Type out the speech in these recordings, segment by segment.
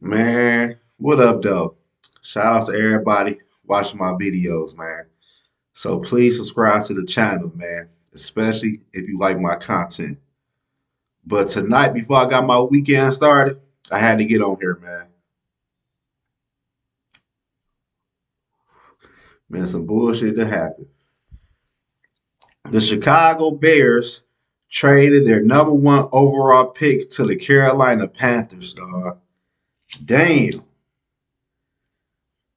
Man, what up, though? Shout out to everybody watching my videos, man. So please subscribe to the channel, man, especially if you like my content. But tonight, before I got my weekend started, I had to get on here, man. Man, some bullshit that happened. The Chicago Bears traded their number one overall pick to the Carolina Panthers, dog. Damn.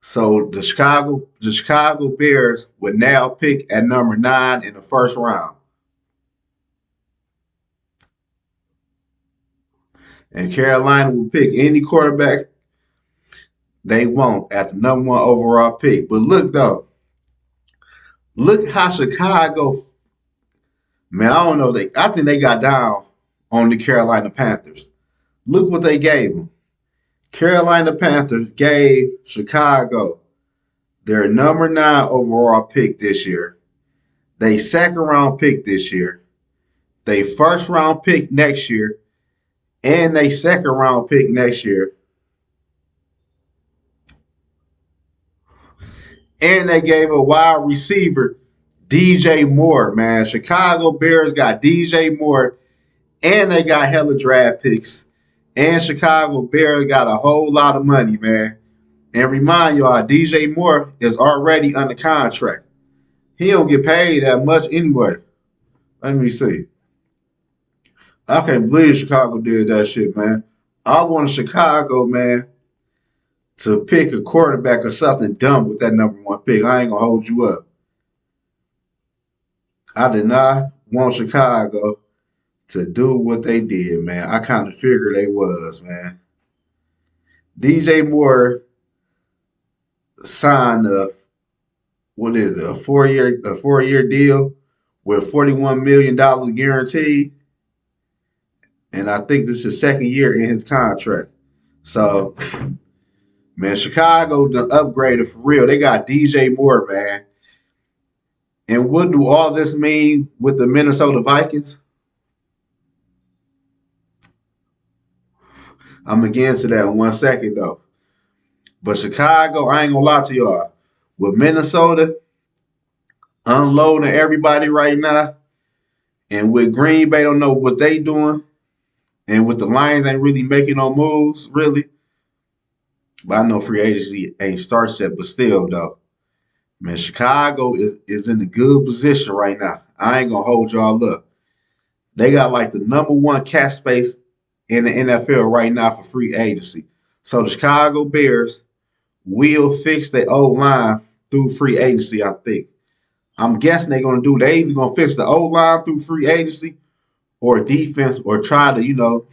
So the Chicago Bears would now pick at number 9 in the first round. And Carolina will pick any quarterback they want at the number one overall pick. But look though, look how Chicago, man, I don't know, I think they got down on the Carolina Panthers. Look what they gave them. Carolina Panthers gave Chicago their number 9 overall pick this year. They second round pick this year. They first round pick next year. And they second round pick next year. And they gave a wide receiver, DJ Moore, man. Chicago Bears got DJ Moore, and they got hella draft picks. And Chicago Bears got a whole lot of money, man. And remind y'all, DJ Moore is already under contract. He don't get paid that much anyway. Let me see. I can't believe Chicago did that shit, man. I want Chicago, man, to pick a quarterback or something dumb with that number one pick. I ain't gonna hold you up. I did not want Chicago to do what they did, man. I kind of figured they was, man. DJ Moore signed a 4 year deal with $41 million guaranteed, and I think this is his second year in his contract. So, man, Chicago done upgraded for real. They got DJ Moore, man. And what do all this mean with the Minnesota Vikings? I'm going to get into that in 1 second, though. But Chicago, I ain't going to lie to y'all. With Minnesota unloading everybody right now, and with Green Bay don't know what they doing, and with the Lions ain't really making no moves, really. But I know free agency ain't started yet, but still, though. Man, Chicago is in a good position right now. I ain't going to hold y'all up. They got like the number one cap space in the NFL right now for free agency. So the Chicago Bears will fix their old line through free agency, I think. I'm guessing they're going to do, they either going to fix the old line through free agency or defense, or try to,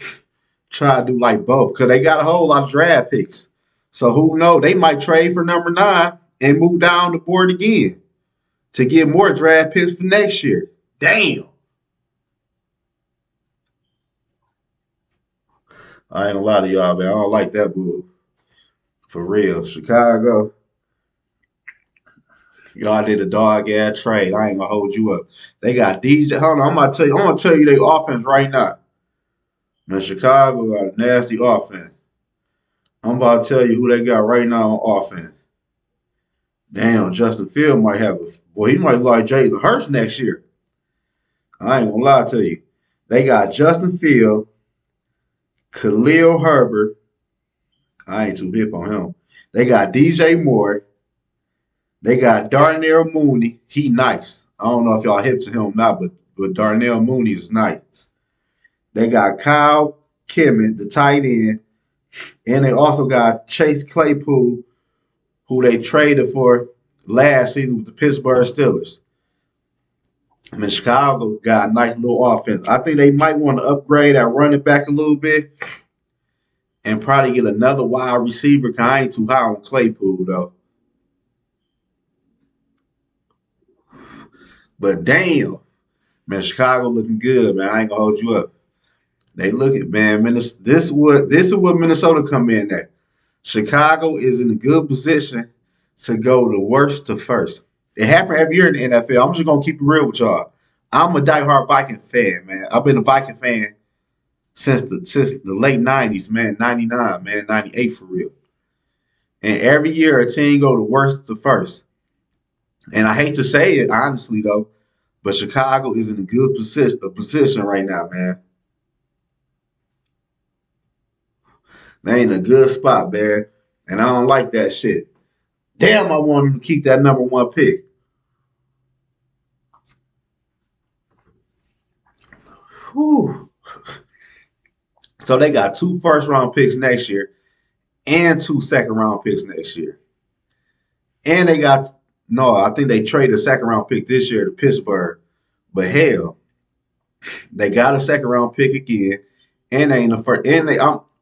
try to do like both, because they got a whole lot of draft picks. So who knows? They might trade for number 9 and move down the board again to get more draft picks for next year. Damn. I ain't gonna lie to y'all, man. I don't like that move. For real. Chicago, y'all did a dog ass trade. I ain't gonna hold you up. They got DJ. Hold on, I'm gonna tell you their offense right now. Man, Chicago got a nasty offense. I'm about to tell you who they got right now on offense. Damn, Justin Field might have a boy. He might look like Jalen Hurts next year. I ain't gonna lie to you. They got Justin Field, Khalil Herbert. I ain't too hip on him. They got DJ Moore. They got Darnell Mooney. He nice. I don't know if y'all hip to him or not, but Darnell Mooney is nice. They got Kyle Kimmon, the tight end, and they also got Chase Claypool, who they traded for last season with the Pittsburgh Steelers. I mean, Chicago got a nice little offense. I think they might want to upgrade at running back a little bit and probably get another wide receiver, because I ain't too high on Claypool, though. But damn, man, Chicago looking good, man. I ain't gonna hold you up. They looking, man. This is what Minnesota come in at. Chicago is in a good position to go the worst to first. It happened every year in the NFL. I'm just gonna keep it real with y'all. I'm a diehard Viking fan, man. I've been a Viking fan since the late '90s, man. '99, man, '98 for real. And every year a team go the worst to first. And I hate to say it, honestly though, but Chicago is in a good position right now, man. They in a good spot, man. And I don't like that shit. Damn, I want them to keep that number one pick. Whew. So they got two first round picks next year and two second round picks next year. And they got no, I think they traded a second round pick this year to Pittsburgh. But hell, they got a second round pick again. And they in the first and they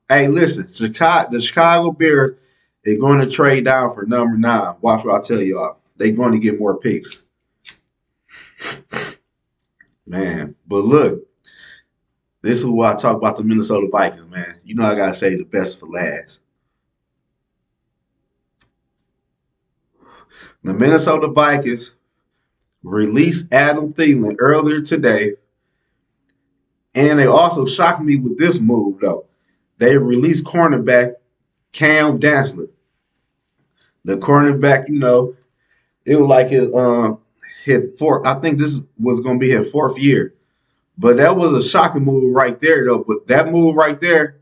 hey listen, the Chicago Bears are going to trade down for number 9. Watch what I tell y'all. They're going to get more picks. Man. But look, this is what I talk about the Minnesota Vikings, man. You know I gotta say the best for last. The Minnesota Vikings released Adam Thielen earlier today, and they also shocked me with this move though. They released cornerback Cam Dantzler. The cornerback, it was like his fourth. I think this was gonna be his 4th year. But that was a shocking move right there though. But that move right there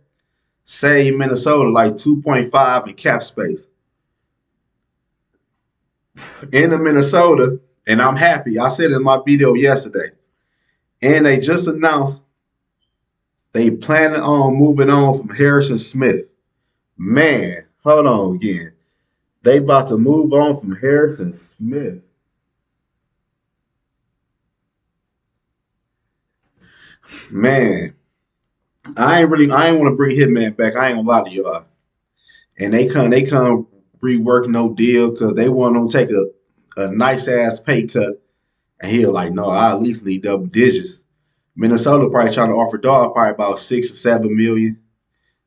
saved Minnesota like 2.5 in cap space. Into Minnesota, and I'm happy. I said in my video yesterday. And they just announced they planning on moving on from Harrison Smith. Man, hold on again. They about to move on from Harrison Smith. Man, I ain't want to bring Hitman back. I ain't gonna lie to y'all. And they come rework no deal because they want him to take a nice ass pay cut. And he'll like, no, I at least need double digits. Minnesota probably trying to offer Dog probably about 6 or 7 million.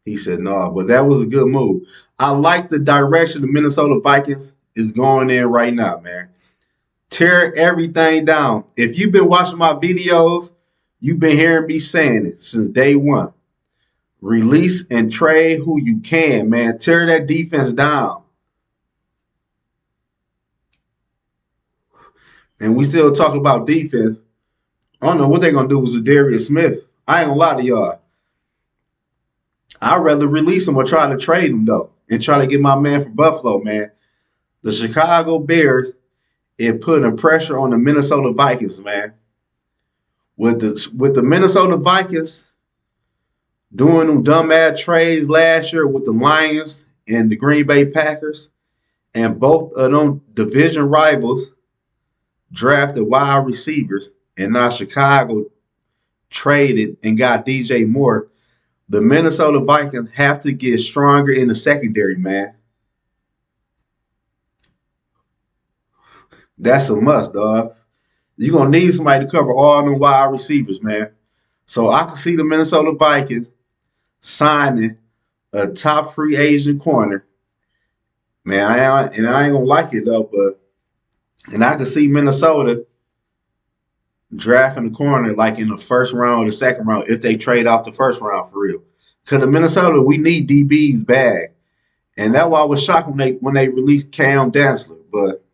He said no, but that was a good move. I like the direction the Minnesota Vikings is going in right now, man. Tear everything down. If you've been watching my videos, you've been hearing me saying it since day one. Release and trade who you can, man. Tear that defense down. And we still talk about defense. I don't know what they're gonna do with Zadarius Smith. I ain't gonna lie to y'all. I'd rather release him or try to trade him though, and try to get my man from Buffalo, man. The Chicago Bears is putting pressure on the Minnesota Vikings, man. With the Minnesota Vikings doing them dumbass trades last year with the Lions and the Green Bay Packers, and both of them division rivals drafted wide receivers, and now Chicago traded and got DJ Moore. The Minnesota Vikings have to get stronger in the secondary, man. That's a must, dog. You're going to need somebody to cover all them wide receivers, man. So I can see the Minnesota Vikings signing a top free agent corner. Man, I ain't going to like it, though, and I can see Minnesota drafting the corner like in the first round or the second round if they trade off the first round for real. Because the Minnesota, we need DBs bad. And that's why I was shocked when they released Cam Dantzler. But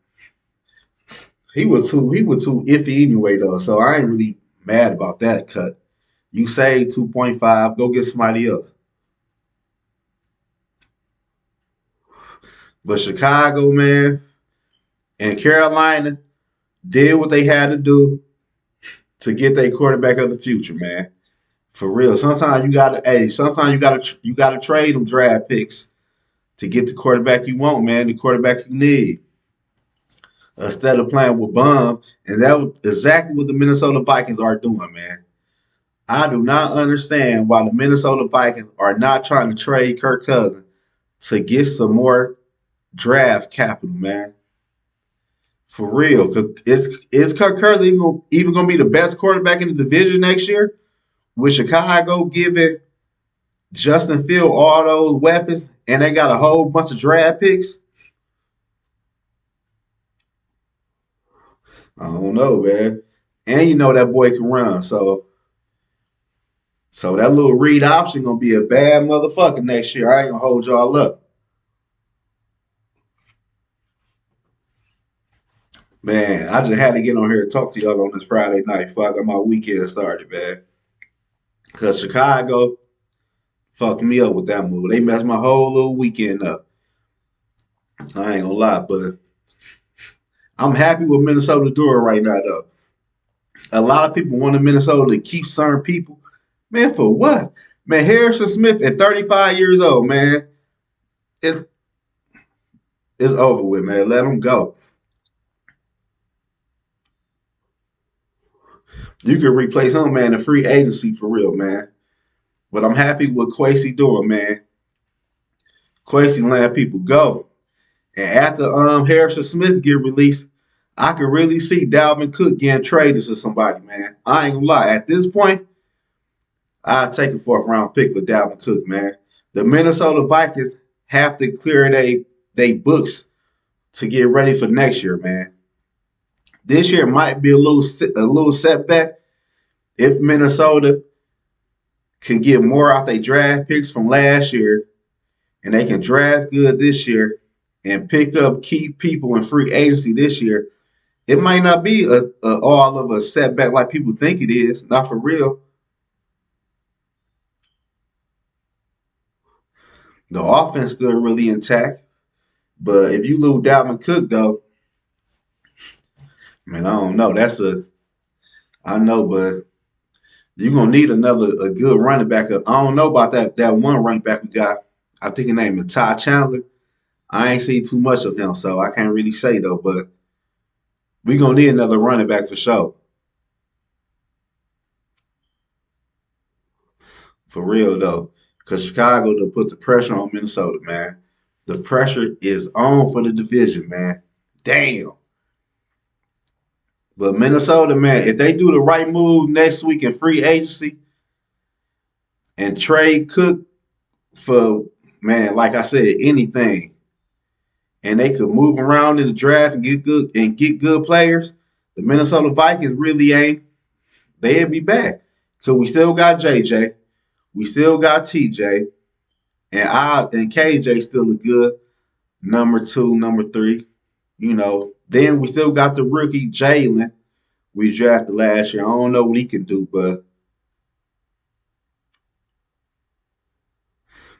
he was too iffy anyway though. So I ain't really mad about that cut. You say 2.5, go get somebody else. But Chicago, man, and Carolina did what they had to do to get their quarterback of the future, man. For real. Sometimes you gotta trade them draft picks to get the quarterback you want, man, the quarterback you need. Instead of playing with bum. And that was exactly what the Minnesota Vikings are doing, man. I do not understand why the Minnesota Vikings are not trying to trade Kirk Cousins to get some more draft capital, man. For real. Is Kirk Cousins even going to be the best quarterback in the division next year? With Chicago giving Justin Field all those weapons and they got a whole bunch of draft picks? I don't know, man. And you know that boy can run. So So that little read option gonna be a bad motherfucker next year. I ain't gonna hold y'all up. Man, I just had to get on here and talk to y'all on this Friday night before I got my weekend started, man. Cause Chicago fucked me up with that move. They messed my whole little weekend up. I ain't gonna lie, but I'm happy with Minnesota doing right now though. A lot of people wanted Minnesota to keep certain people. Man, for what? Man, Harrison Smith at 35 years old, man. It, it's over with, man. Let him go. You can replace him, man, in free agency for real, man. But I'm happy with Kwesi doing, man. Kwesi letting people go. And after Harrison Smith get released, I could really see Dalvin Cook getting traded to somebody, man. I ain't gonna lie. At this point, I'd take a fourth round pick for Dalvin Cook, man. The Minnesota Vikings have to clear they books to get ready for next year, man. This year might be a little setback if Minnesota can get more out their draft picks from last year and they can draft good this year and pick up key people in free agency this year. It might not be all of a setback like people think it is. Not for real. The offense still really intact. But if you lose Dalvin Cook, though, man, I don't know. I know, but you're gonna need a good running back. I don't know about that one running back we got. I think his name is Ty Chandler. I ain't seen too much of him, so I can't really say though. But we gonna need another running back for sure. For real though, because Chicago to put the pressure on Minnesota, man. The pressure is on for the division, man. Damn. But Minnesota, man, if they do the right move next week in free agency and trade Cook for, man, like I said, anything, and they could move around in the draft and get good players, the Minnesota Vikings really ain't. They'll be back. So we still got JJ, we still got TJ, and KJ still a good number two, number three. Then we still got the rookie Jalen we drafted last year. I don't know what he can do, but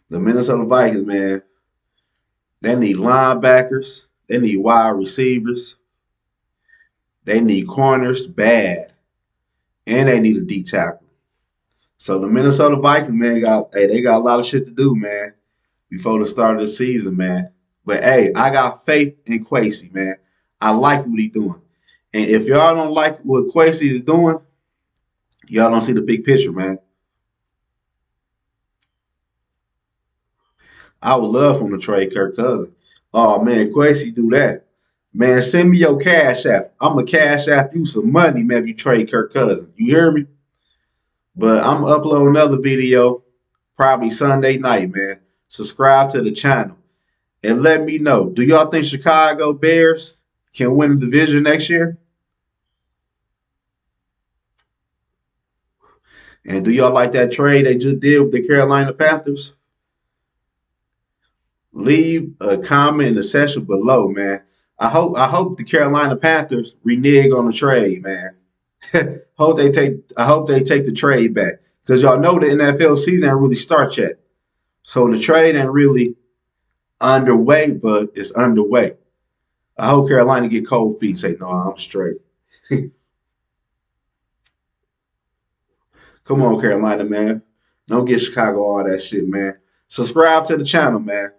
the Minnesota Vikings, man, they need linebackers, they need wide receivers, they need corners bad, and they need a D tackle. So the Minnesota Vikings, man, they got a lot of shit to do, man, before the start of the season, man. But hey, I got faith in Kwesi, man. I like what he's doing. And if y'all don't like what Kwesi is doing, y'all don't see the big picture, man. I would love for him to trade Kirk Cousins. Oh man, Kwesi do that. Man, send me your cash app. I'm going to cash app you some money, man, if you trade Kirk Cousins. You hear me? But I'm going to upload another video probably Sunday night, man. Subscribe to the channel and let me know. Do y'all think Chicago Bears can win the division next year? And do y'all like that trade they just did with the Carolina Panthers? Leave a comment in the section below, man. I hope the Carolina Panthers renege on the trade, man. I hope they take the trade back. Because y'all know the NFL season ain't really start yet. So the trade ain't really underway, but it's underway. I hope Carolina get cold feet and say, no, I'm straight. Come on, Carolina, man. Don't get Chicago all that shit, man. Subscribe to the channel, man.